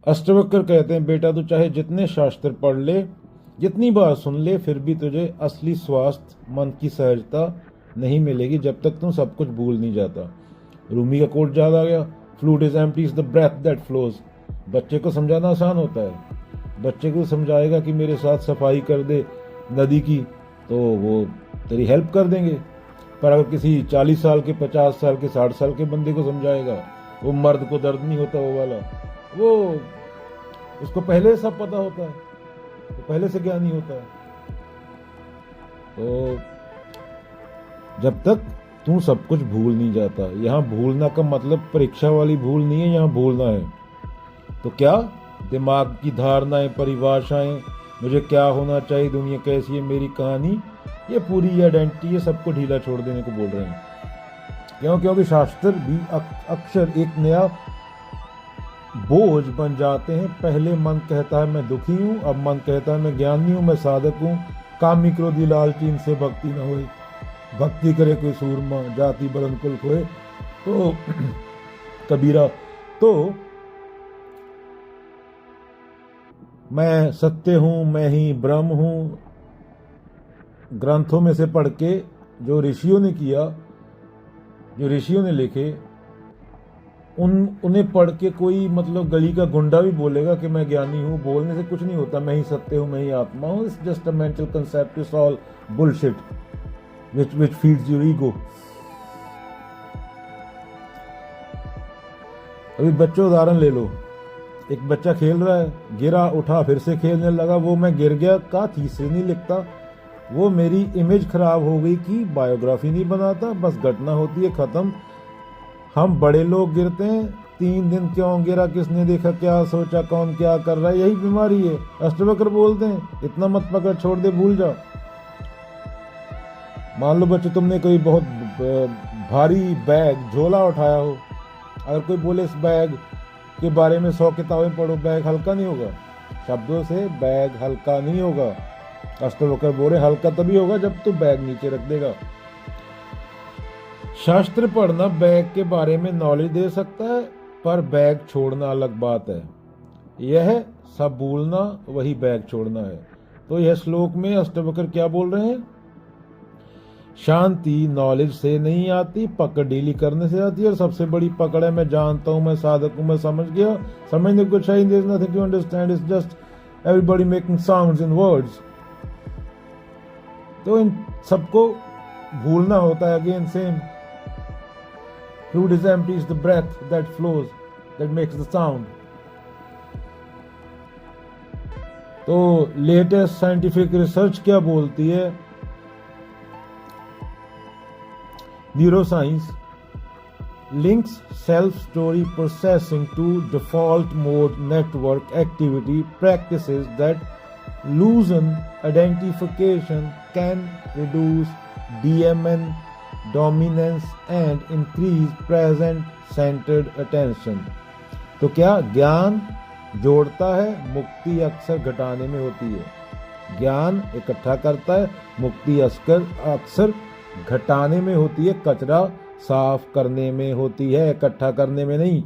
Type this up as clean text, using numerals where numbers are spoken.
अष्टवक्र कहते हैं, बेटा तू चाहे जितने शास्त्र पढ़ ले, जितनी बार सुन ले, फिर भी तुझे असली स्वास्थ्य, मन की सहजता नहीं मिलेगी जब तक तुम सब कुछ भूल नहीं जाता। रूमी का कोट याद आ गया, flute is empty is the breath that flows. बच्चे को समझाना आसान होता है। बच्चे को समझाएगा कि मेरे साथ सफाई कर दे नदी की, तो वो तेरी हेल्प कर देंगे। पर अगर किसी 40 साल के, 50 साल के, 60 साल के बंदे को समझाएगा, वो मर्द को दर्द नहीं होता वो वाला, वो उसको पहले सब पता होता है, तो पहले से ज्ञानी होता है। तो जब तक तू सब कुछ भूल नहीं जाता, यहाँ भूलना का मतलब परीक्षा वाली भूल नहीं है, यहाँ भूलना है तो क्या, दिमाग की धारणाएं, परिभाषाएं, मुझे क्या होना चाहिए, दुनिया कैसी है, मेरी कहानी, ये पूरी आइडेंटिटी है, सबको ढीला छोड़ देने को बोल रहे हैं। क्यों? क्योंकि शास्त्र भी अक्सर एक नया बोझ बन जाते हैं। पहले मन कहता है मैं दुखी हूँ, अब मन कहता है मैं ज्ञानी हूँ, मैं साधक हूँ, कामी क्रोधी लालची इनसे भक्ति न होए, भक्ति करे कोई सूरमा, जाति बरन कुल खोए। तो कबीरा, तो मैं सत्य हूँ, मैं ही ब्रह्म हूँ, ग्रंथों में से पढ़ के जो ऋषियों ने किया, जो ऋषियों ने लिखे, उन्हें पढ़ के कोई मतलब गली का गुंडा भी बोलेगा कि मैं ज्ञानी हूँ, बोलने से कुछ नहीं होता। मैं ही सत्य हूँ, मैं ही आत्मा हूँ, it's just a mental concept, it's all bullshit which feeds your ego। अभी बच्चों उदाहरण ले लो, एक बच्चा खेल रहा है, गिरा, उठा, फिर से खेलने लगा। वो मैं गिर गया का तीसरे नहीं लिखता, वो मेरी इमेज खराब हो गई कि बायोग्राफी नहीं बनाता, बस घटना होती है, खत्म। हम बड़े लोग गिरते हैं, 3 दिन क्यों गिरा, किसने देखा, क्या सोचा, कौन क्या कर रहा है, यही बीमारी है। अष्टवक्र बोलते हैं इतना मत पकड़, छोड़ दे, भूल जाओ। मान लो बच्चे, तुमने कोई बहुत भारी बैग, झोला उठाया हो, अगर कोई बोले इस बैग के बारे में 100 किताबें पढ़ो, बैग हल्का नहीं होगा। शब्दों से बैग हल्का नहीं होगा। अष्टवक्र बोले हल्का तभी होगा जब तू बैग नीचे रख देगा। शास्त्र पढ़ना बैग के बारे में नॉलेज दे सकता है, पर बैग छोड़ना अलग बात है। यह सब भूलना वही बैग छोड़ना है। तो यह श्लोक में अष्टवक्र क्या बोल रहे हैं? शांति नॉलेज से नहीं आती, पकड़ ढीली करने से आती है। और सबसे बड़ी पकड़ है मैं जानता हूं, मैं साधक हूं, मैं समझ गया। समझने को कुछ है, there is nothing to understand, it's just everybody making sounds in words. तो इन सबको भूलना होता है। Again same, flute is empty is the breath that flows, that makes the sound. तो लेटेस्ट साइंटिफिक रिसर्च क्या बोलती है? Neuroscience links self-story processing to default mode network activity practices that loosen identification can reduce DMN dominance and increase present-centered attention। तो क्या ज्ञान जोड़ता है, मुक्ति अक्सर घटाने में होती है। ज्ञान इकट्ठा करता है, मुक्ति अक्सर घटाने में होती है। कचरा साफ करने में होती है, इकट्ठा करने में नहीं।